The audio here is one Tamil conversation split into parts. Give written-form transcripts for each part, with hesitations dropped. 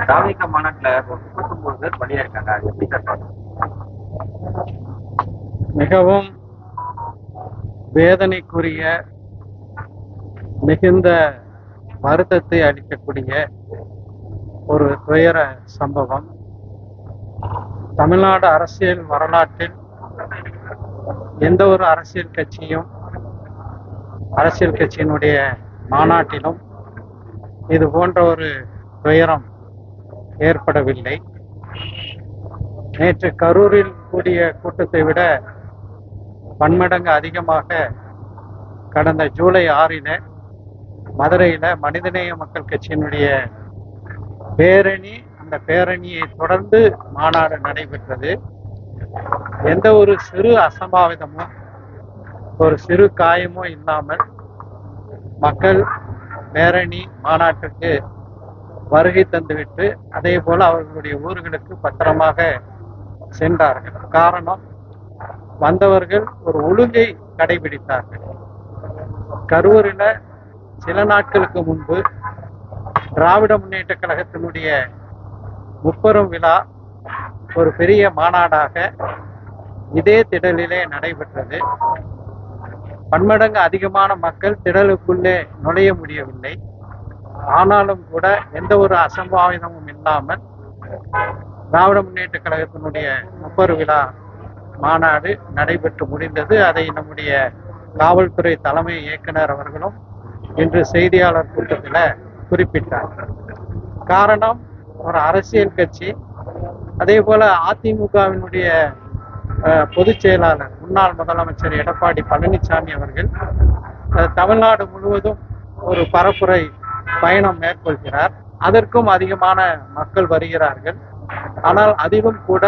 தாவேகா மாநாட்டுல ஒரு 39 பேர் பலியா இருக்காங்க. அது எப்படி சார் பாக்குறீங்க? மிகவும் வேதனைக்குரிய, மிகுந்த வருத்தத்தை அளிக்கக்கூடிய ஒரு துயர சம்பவம். தமிழ்நாடு அரசியல் வரலாற்றில் எந்த ஒரு அரசியல் கட்சியினுடைய மாநாட்டிலும் இது போன்ற ஒரு துயரம் ஏற்படவில்லை. நேற்று கரூரில் கூடிய கூட்டத்தை விட பன்மடங்கு அதிகமாக கடந்த ஜூலை 6 மதுரையில மனிதநேய மக்கள் கட்சியினுடைய பேரணி, அந்த பேரணியை தொடர்ந்து மாநாடு நடைபெற்றது. எந்த ஒரு சிறு அசம்பாவிதமோ ஒரு சிறு காயமோ இல்லாமல் மக்கள் பேரணி மாநாட்டுக்கு வருகை தந்துவிட்டு அதே போல அவர்களுடைய ஊர்களுக்கு பத்திரமாக சென்றார்கள். காரணம், வந்தவர்கள் ஒரு ஒழுங்கை கடைபிடித்தார்கள். கரூரில் சில நாட்களுக்கு முன்பு திராவிட முன்னேற்ற கழகத்தினுடைய முப்பெரும் விழா ஒரு பெரிய மாநாடாக இதே திடலிலே நடைபெற்றது. பன்மடங்கு அதிகமான மக்கள் திடலுக்குள்ளே நுழைய முடியவில்லை. ஆனாலும் கூட எந்த ஒரு அசம்பாவிதமும் இல்லாமல் திராவிட முன்னேற்ற கழகத்தினுடைய முப்பெரும் விழா மாநாடு நடைபெற்று முடிந்தது. அதை நம்முடைய காவல்துறை தலைமை இயக்குனர் அவர்களும் இன்று செய்தியாளர் கூட்டத்தில் குறிப்பிட்டார். காரணம், ஒரு அரசியல் கட்சி, அதே போல அதிமுகவினுடைய பொதுச் செயலாளர் முன்னாள் முதலமைச்சர் எடப்பாடி பழனிசாமி அவர்கள் தமிழ்நாடு முழுவதும் ஒரு பரப்புரை பயணம் மேற்கொள்கிறார். அதற்கும் அதிகமான மக்கள் வருகிறார்கள். ஆனால் அதிலும் கூட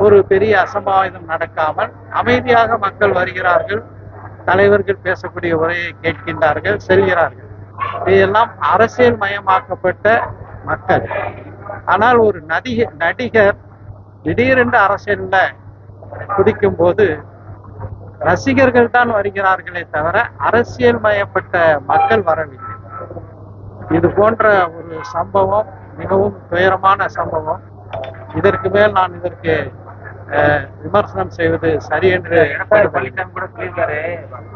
ஒரு பெரிய அசம்பாவிதம் நடக்காமல் அமைதியாக மக்கள் வருகிறார்கள். தலைவர்கள் பேசக்கூடிய உரையை கேட்கின்றார்கள், செல்கிறார்கள். இதெல்லாம் அரசியல் மயமாக்கப்பட்ட மக்கள். ஆனால் ஒரு நடிகர் திடீரென்று அரசியல்ல குதிக்கும் போது ரசிகர்கள் தான் வருகிறார்களே தவிர அரசியல் மயப்பட்ட மக்கள் வரவில்லை. இது போன்ற ஒரு சம்பவம் மிகவும் துயரமான சம்பவம். இதற்கு மேல் நான் இதற்கு விமர்சனம் செய்வது சரி என்று எடப்பாடி பழனிசாமி கூட சொல்லியிருக்காரு,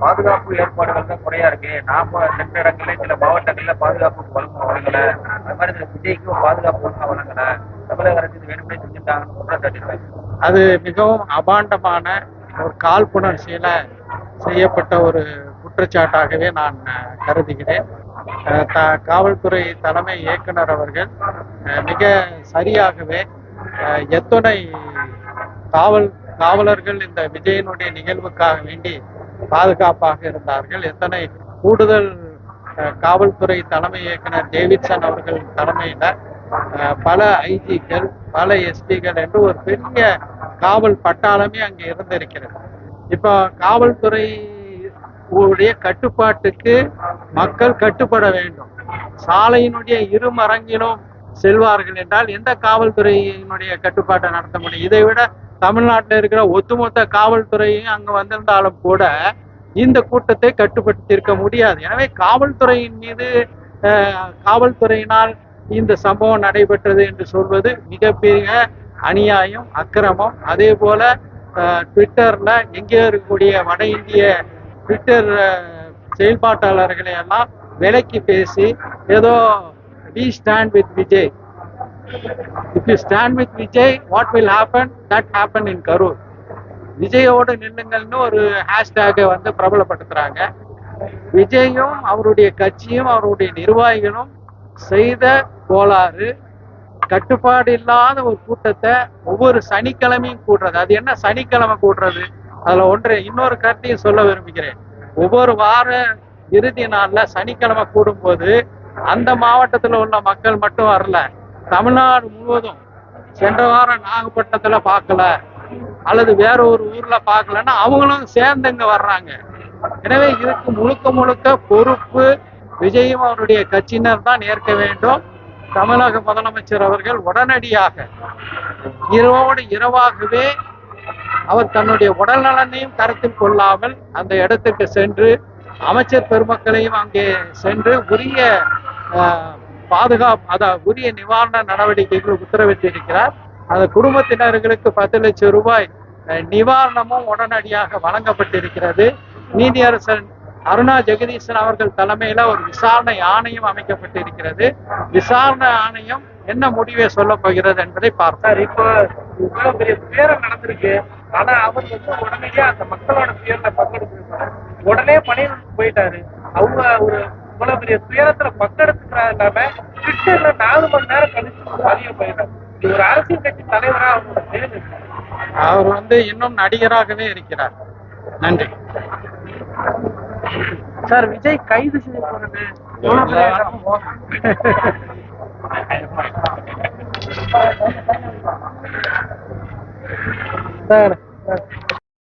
பாதுகாப்பு ஏற்பாடுகள் தான் குறையா இருக்கு. நாம சென்ற இடங்களில் சில மாவட்டங்கள்ல பாதுகாப்பு வழங்கல, அந்த மாதிரி விஜய்க்கும் பாதுகாப்பு ஒழுங்கா வழங்கல, தமிழக அரசு வேணுமே செஞ்சுட்டாங்கன்னு குற்றச்சாட்டு. அது மிகவும் அபாண்டமான ஒரு காழ்ப்புணர்ச்சியில செய்யப்பட்ட ஒரு குற்றச்சாட்டாகவே நான் கருதுகிறேன். காவல்துறை தலைமை இயக்குனர் அவர்கள் மிக சரியாகவே எத்தனை காவலர்கள் இந்த விஜயனுடைய நிகழ்வுக்காக வேண்டி பாதுகாப்பாக இருந்தார்கள், எத்தனை கூடுதல் காவல்துறை தலைமை இயக்குனர் டேவிட்சன் அவர்கள் தலைமையில பல ஐஜிக்கள், பல எஸ்பிகள் என்று ஒரு பெரிய காவல் பட்டாளமே அங்கே இருந்திருக்கிறது. இப்போ காவல்துறை உடைய கட்டுப்பாட்டுக்கு மக்கள் கட்டுப்பட வேண்டும். சாலையினுடைய இருமரங்கிலும் செல்வார்கள் என்றால் எந்த காவல்துறையினுடைய கட்டுப்பாட்டை நடத்த முடியும்? இதை விட தமிழ்நாட்டில் இருக்கிற ஒட்டுமொத்த காவல்துறையும் அங்கு வந்திருந்தாலும் கூட இந்த கூட்டத்தை கட்டுப்படுத்தியிருக்க முடியாது. எனவே காவல்துறையின் மீது காவல்துறையினால் இந்த சம்பவம் நடைபெற்றது என்று சொல்வது மிகப்பெரிய அநியாயம், அக்கிரமம். அதே போல ட்விட்டர்ல எங்கே இருக்கக்கூடிய வட இந்திய ட்விட்டர் செயல்பாட்டாளர்களை எல்லாம் விலக்கி பேசி ஏதோ we stand with Vijay. If you stand with Vijay, what will happen? That happened in Karur. விஜயோடு நில்லுங்கள்னு ஒரு ஹேஷ்டேகை வந்து பிரபலப்படுத்துறாங்க. விஜயும் அவருடைய கட்சியும் அவருடைய நிர்வாகிகளும் செய்த கோளாறு, கட்டுப்பாடு இல்லாத ஒரு கூட்டத்தை ஒவ்வொரு சனிக்கிழமையும் கூட்டுறது. அது என்ன சனிக்கிழமை கூட்டுறது? அதுல இன்னொரு கருத்தையும் சொல்ல விரும்புகிறேன். ஒவ்வொரு வார இறுதி நாள்ல சனிக்கிழமை கூடும்போது அந்த மாவட்டத்தில் உள்ள மக்கள் மட்டும் வரல, தமிழ்நாடு முழுவதும் சென்ற வாரம் நாகப்பட்டினத்துல பார்க்கல அல்லது வேற ஒரு ஊர்ல பார்க்கலன்னா அவங்களும் சேர்ந்து இங்க வர்றாங்க. எனவே இதுக்கு முழுக்க முழுக்க பொறுப்பு விஜயும் அவருடைய கட்சியினர் தான் ஏற்க வேண்டும். தமிழக முதலமைச்சர் அவர்கள் உடனடியாக இரவோடு இரவாகவே அவர் தன்னுடைய உடல் நலனையும் கருத்தில் கொள்ளாமல் அந்த இடத்துக்கு சென்று அமைச்சர் பெருமக்களையும் அங்கே சென்று உரிய உரிய நிவாரண நடவடிக்கைகள் உத்தரவிட்டிருக்கிறார். அந்த குடும்பத்தினர்களுக்கு 10 லட்சம் ரூபாய் நிவாரணமும் உடனடியாக வழங்கப்பட்டிருக்கிறது. நீதியரசர் அருணா ஜெகதீசன் அவர்கள் தலைமையில ஒரு விசாரணை ஆணையம் அமைக்கப்பட்டிருக்கிறது. விசாரணை ஆணையம் என்ன முடிவை சொல்ல போகிறது என்பதை பார்த்தார். இப்போ இவ்வளவு பெரிய துயரம் நடந்திருக்கு. ஆனா அவர் உடனடியா அந்த மக்களோட துயரத்தை பங்கெடுத்து உடனே பணியிலிருந்து போயிட்டாரு. அவங்க ஒரு இவ்வளவு பெரிய துயரத்துல பங்கெடுத்துக்கிறாரு இல்லாம ட்விட்டர்ல 4 மணி நேரம் கழிச்சு பதிவு போயிட்டாரு. இது ஒரு அரசியல் கட்சி தலைவரா அவரோட செயல். அவர் இன்னும் நடிகராகவே இருக்கிறார். நன்றி சார். விஜய் கைது செய்யப்படுறது சார்